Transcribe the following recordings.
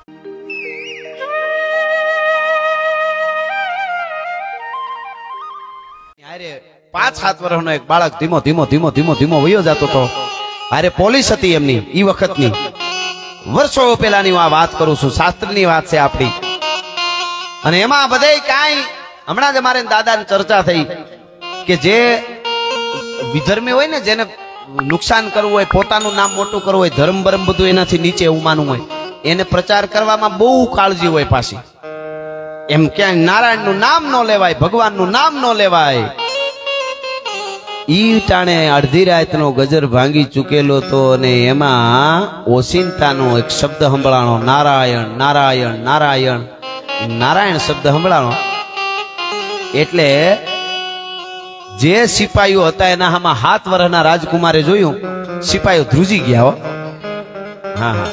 પાંચ સાત વર્ષનો એક બાળક ધીમો ધીમો ધીમો ધીમો ધીમો વયો જતો હતો. અરે પોલીસ હતી એમની ઈ વખતની, વર્ષો પહેલાની હું આ વાત કરું છું, શાસ્ત્રની વાત છે આપણી. અને એમાં બધે કાંઈ હમણાં જ અમારે દાદાની ચર્ચા થઈ કે જે વિધર્મી હોય ને, જેને નુકસાન કરવું હોય, પોતાનું નામ મોટું કરવું હોય, ધર્મ બરમ બધું એનાથી નીચે એવું માનવું હોય, એને પ્રચાર કરવામાં બહુ કાળજી હોય પાછી. એમ ક્યાંય નારાયણનું નામ ન લેવાય, ભગવાનનું નામ ન લેવાય. ઈ ટાણે અડધી રાતનો ગજર ભાંગી ચૂકેલો તો, અને એમાં ઓસિંતાનો એક શબ્દ સંભળાણો, નારાયણ નારાયણ નારાયણ. નારાયણ શબ્દ સંભળાણો એટલે જે સિપાહીઓ હતા એના આમાં 7 વર્ષના રાજકુમારે જોયું, સિપાહીઓ ધ્રુજી ગયા હો. હા હા,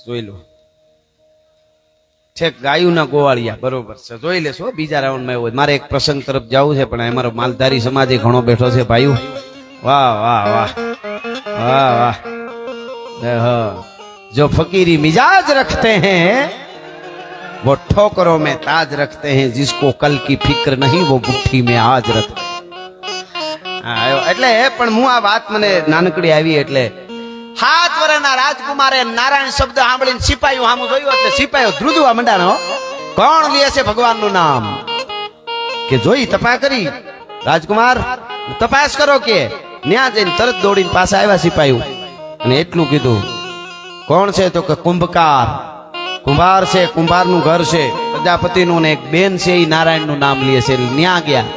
જોઈ લો. છેક ગાયુના ગોવાળિયા, બરોબર છે, જોઈ લેશો. બીજા રાઉન્ડમાં એવું. મારે એક પ્રસંગ તરફ જવું છે, પણ અમારો માલધારી સમાજ ઘણો બેઠો છે ભાઈઓ. વાહ વાહ વાહ વાહ વાહ. जो फकीरी मिजाज रखते हैं वो ठोकरों में ताज रखते हैं, जिसको कल की फिक्र नहीं वो मुट्ठी में आज रखते. એટલે પણ હું આ વાત મને નાનકડી આવી એટલે 7 વર્ષના રાજકુમારે નારાયણ શબ્દ સાંભળીને સિપાહીઓ સામું જોયું એટલે સિપાહીઓ ધ્રુજવા મંડાણો. કોણ લે છે ભગવાનનું નામ? કે જોઈ તપાસ કરી, રાજકુમાર તપાસ કરો કે. ન્યા જઈને તરત દોડીને પાછા આવ્યા સિપાહીઓ અને એટલું કીધું, કોણ છે? તો કે કુંભકાર. કુંભાર છે, કુંભારનું ઘર છે, પ્રજાપતિનું, ને એક બેન છે એ નારાયણનું નામ લે છે. ન્યા ગયા.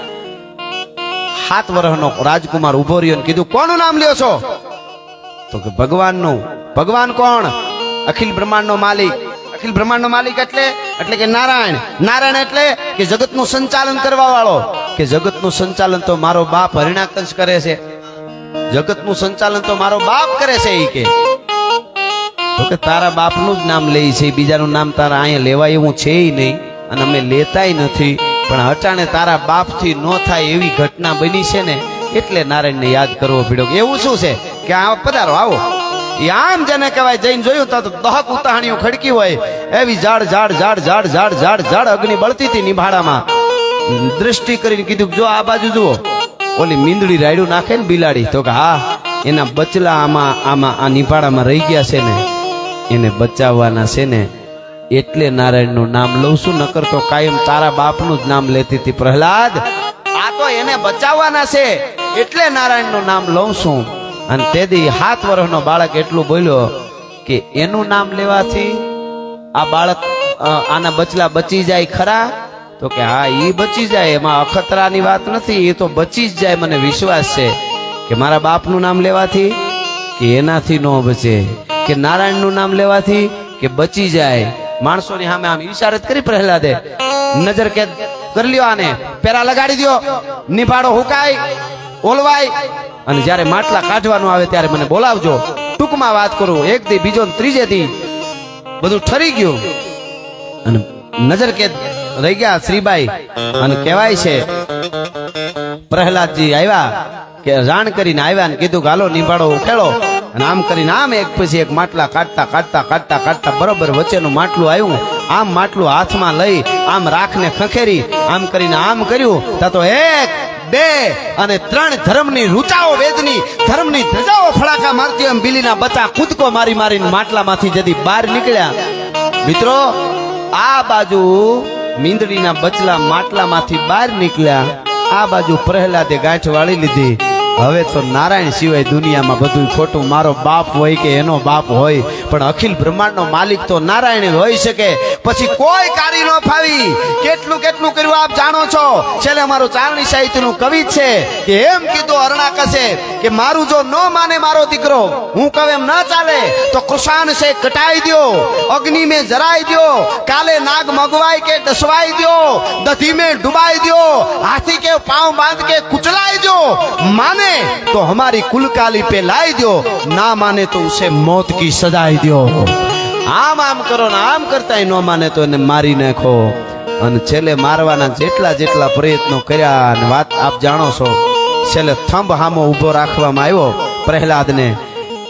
7 વર્ષનો રાજકુમાર ઉભો રહ્યો ને કીધું, કોનું નામ લ્યો છો? તો કે ભગવાનનું. ભગવાન કોણ? અખિલ બ્રહ્માંડનો માલિક. અખિલ બ્રહ્માંડનો માલિક એટલે કે નારાયણ. નારાયણ એટલે કે જગતનું સંચાલન કરવા વાળો. કે જગતનું સંચાલન તો મારો બાપ હરિણાકંશ કરે છે. જગતનું સંચાલન તો મારો બાપ કરે છે. એ કે તારા બાપનું જ નામ લે છે, બીજાનું નામ તારા અહીંયા લેવાય એવું છે નહીં, અને અમે લેતાય નથી. પણ અટાણે તારા બાપથી ન થાય એવી ઘટના બની છે ને, એટલે નારાયણને યાદ કરવો પડ્યો. એવું શું છે કે આ પધારો આવો. આમ જેને કહેવાય જઈને જોયું તો દહક ઉતાહણીઓ ખડકી હોય એવી ઝાડ ઝાડ ઝાડ ઝાડ ઝાડ ઝાડ ઝાડ અગ્નિ બળતી હતી નિભાડામાં. દ્રષ્ટિ કરીને કીધું, જો આ બાજુ જુઓ, ઓલી મીંદડી રાયડું નાખે ને બિલાડી, તો કે હા, એના બચલા આમાં આ નિભાડામાં રહી ગયા છે ને, એને બચાવવાના છે ને, એટલે નારાયણનું નામ લઉં છું. નકર તો કાયમ તારા બાપનું જ નામ લેતી હતી પ્રહલાદ. આ તો એને બચાવવાના છે એટલે નારાયણનું નામ લઉં છું. અને તેથી 7 વર્ષનો બાળક એટલું બોલ્યો કે એનું નામ લેવાથી આ બાળક આના બચલા બચી જાય ખરા? તો કે હા, એ બચી જાય, એમાં અખતરાની વાત નથી, એ તો બચી જ જાય. મને વિશ્વાસ છે કે મારા બાપનું નામ લેવાથી કે એનાથી ન બચે, કે નારાયણનું નામ લેવાથી કે બચી જાય. માણસોની સામે આમ ઈશારત કરી પ્રહલાદે. નજર કેદ કરી લ્યો, આને પેરા લગાડી દો, નિભાડો હુકાય, ઓલવાય, અને જ્યારે માટલા કાઢવાનું આવે ત્યારે મને બોલાવજો. ટૂંકમાં વાત કરું, એક દી, બીજો, ત્રીજે દી બધું ઠરી ગયું અને નજર કેદ રહી ગયા શ્રીબાઈ. અને કહેવાય છે પ્રહલાદજી આવ્યા કે જાણ કરીને આવ્યા ને કીધું, ગાલો નિભાડો ઉખેડો. અને આમ કરીને આમ એક પછી એક માટલા કાઢતા કાઢતા કાઢતા કાઢતા બરોબર વચ્ચેનું માટલું આવ્યું. આમ માટલું હાથમાં લઈ આમ રાખને ખખેરી આમ કરીને આમ કર્યું. તા તો 1 2 અને 3 ધર્મની રૂચાઓ, વેદની ધર્મની ધજાઓ ફડાકા મારતી એમ બિલીના બચ્ચા કૂદકો મારી મારીને માટલામાંથી જદી બહાર નીકળ્યા. મિત્રો, આ બાજુ મીંદડીના બચલા માટલામાંથી બહાર નીકળ્યા, આ બાજુ પ્રહલાદે ગાંઠ વાળી લીધી. હવે તો નારાયણ સિવાય દુનિયામાં બધું ખોટું. મારો બાપ હોય કે એનો બાપ હોય, પણ અખિલ બ્રહ્માંડનો માલિક તો નારાયણ હોઈ શકે. પછી કોઈ કાર્ય ન ફાવી. કેટલું કેટલું કર્યું આપ જાણો છો. છેલ્લે અમારું ચારણી સાહિત્યનું કવિ છે કે એમ કીધું હરણાકશે કે મારું જો ન માને મારો દીકરો, હું કહું એમ ન ચાલે તો કૃષાન સે કટાઈ દો, અગ્નિ में जराई दो, काले नाग मगवाई के डसवाई दो, दधी में डुबाई दो, हाथी के पांव बांध के कुचलाई दो. माने तो हमारी कुलकाली पे लाई दो, ना माने तो उसे मौत की सजाई दो. आम आम करो ना आम करता न माने तो એને મારી નાખો. અને છેલ્લે મારવાના જેટલા જેટલા પ્રયત્નો કર્યા. અને વાત આપ જાણો છો, છેલ્લે થંભ હામો ઊભો રાખવામાં આવ્યો પ્રહલાદને.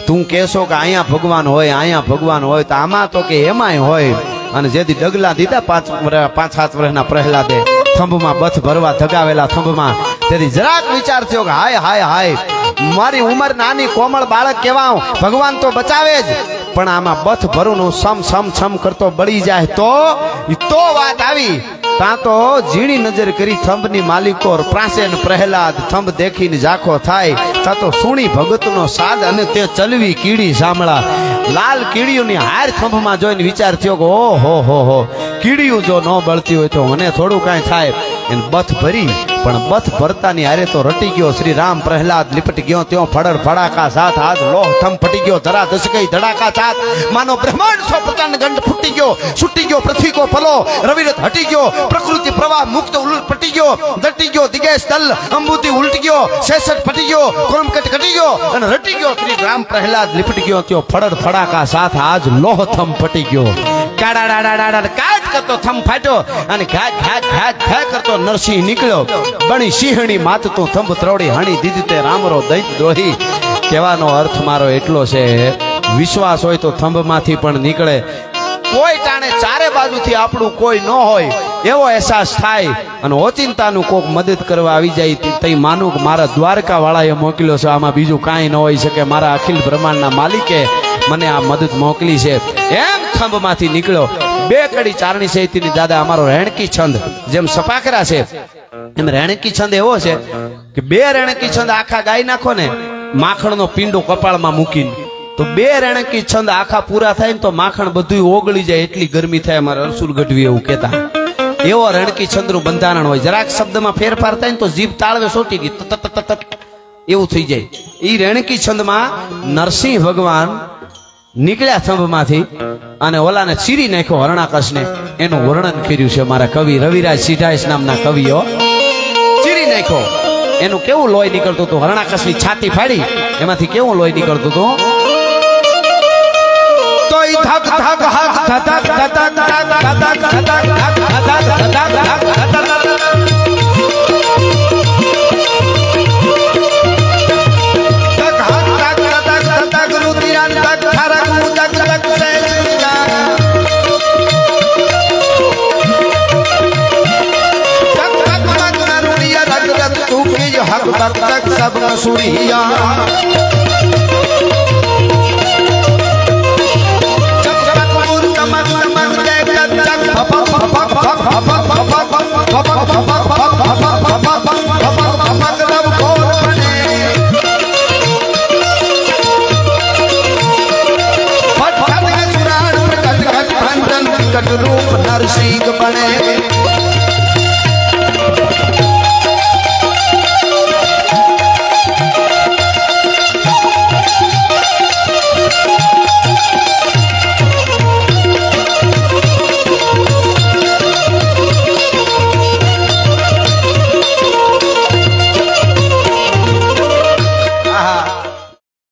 તું કહેશો કે અહીંયા ભગવાન હોય, અહીંયા ભગવાન હોય, તો આમાં તો કે એમાંય હોય. અને જેથી ડગલા દીધા 5-7 વર્ષના પ્રહલાદે થંભમાં બથ ભરવા ધગાવેલા થંભમાં, તેથી જરાક વિચાર થયો કે હાય હાય હાય, મારી ઉંમર નાની કોમળ બાળક કેવા, ભગવાન તો બચાવે જ, પણ આમાં બથ ભરું સમ સમ સમ કરતો બળી જાય તો વાત આવી. ત્યાં તો ઝીણી નજર કરી થંભની માલિકો પ્રાસેન પ્રહલાદ થંભ દેખીને ઝાખો થાય. ત્યાં તો સુણી ભગતનો સાદ અને તે ચલવી કીડી સાંભળા. લાલ કીડીઓની હાર થંભમાં જોઈને વિચાર થયો કે ઓહો હો, કીડીયું જો ન બળતી હોય તો મને થોડું કાંઈ થાય. એને બથ ભરી, પણ બથ ભરતાની હારે તો રટી ગયો શ્રી રામ. પ્રહલાદ લીપટી ગયો ત્યો ફડર ફડાકા સાથ, હાથ લોહ થમ ફટી ગયો, ધરા દસકઈ ધડાકા સાથ, માનો બ્રહ્માંડ સો પ્રચંડ ગંડ ફૂટી ગયો, છૂટી ગયો પૃથ્વી કો પલો, રવિરત હટી ગયો, પ્રકૃતિ પ્રવાહ મુક્ત ઉલટ પટી ગયો, દટી ગયો દિગેશ તલ, અંબુતિ ઉલટી ગયો, શેષટ ફટી ગયો, કોમકટ કટી ગયો, અને રટી ગયો શ્રી રામ. પ્રહલાદ લીપટી ગયો ત્યો ફડર ફડાકા સાથ, આજ લોહ થમ ફટી ગયો. કાડા કાટ કરતો થમ ફાટ્યો, અને ઘાટ ઘાટ ઘાટ ઘા કરતો નરસિંહ નીકળ્યો. બણી સિંહણી માત તું થંભ ત્રોડી, હાણી દીધી તે રામરો દૈત દ્રોહી. કહેવાનો અર્થ મારો એટલો છે, વિશ્વાસ હોય તો થંભમાંથી પણ નીકળે. કોઈ ટાણે ચારે બાજુથી આપણું કોઈ ન હોય એવો અહેસાસ થાય, અને ઓચિંતાનું કોક મદદ કરવા આવી જાય, તઈ માનું કે મારા દ્વારકા વાળાએ મોકલ્યો છે, આમાં બીજું કાંઈ ન હોઈ શકે, મારા અખિલ બ્રહ્માંડના માલિકે મને આ મદદ મોકલી છે. એમ થંભમાંથી નીકળ્યો. 2 કડી ચારણી સહિતની દાદા અમારો રેણકી છંદ જેમ સપાકરા છે, એમ રેણકી છંદ એવો છે કે 2 રેણકી છંદ આખા ગાઈ નાખો ને, માખણનો પીંડો કપાળમાં મૂકીને, તો 2 રેણકી છંદ આખા પૂરા થાય ને તો માખણ બધું ઓગળી જાય, એટલી ગરમી થાય. અમારે અરસુલ ગઢવી એવું કહેતા. એવો રેણકી છંદનું બંધારણ હોય. જરાક શબ્દમાં ફેરફાર થાય ને તો જીભ તાળવે સોટી ગઈ એવું થઈ જાય. એ રેણકી છંદમાં નરસિંહ ભગવાન નીકળ્યા થંભમાંથી અને ઓલાને ચીરી નાખ્યો હરણાકશને. એનું વર્ણન કર્યું છે મારા કવિ રવિરાજ સિઢાઈસ નામના કવિઓ. ચીરી નાખ્યો. એનું કેવું લોહી નીકળતું હતું, હરણાકશની છાતી ફાડી એમાંથી કેવું લોહી નીકળતું હતું. તો ઈ ધક ધક હક ધક ધક हक तक तक सब सुरिया जब तक मुर तमक तमक दे तक फप फप रब खोल बने फट फट के सुराड़ प्रकट घट भंजन विकट रूप नरसिंह बने.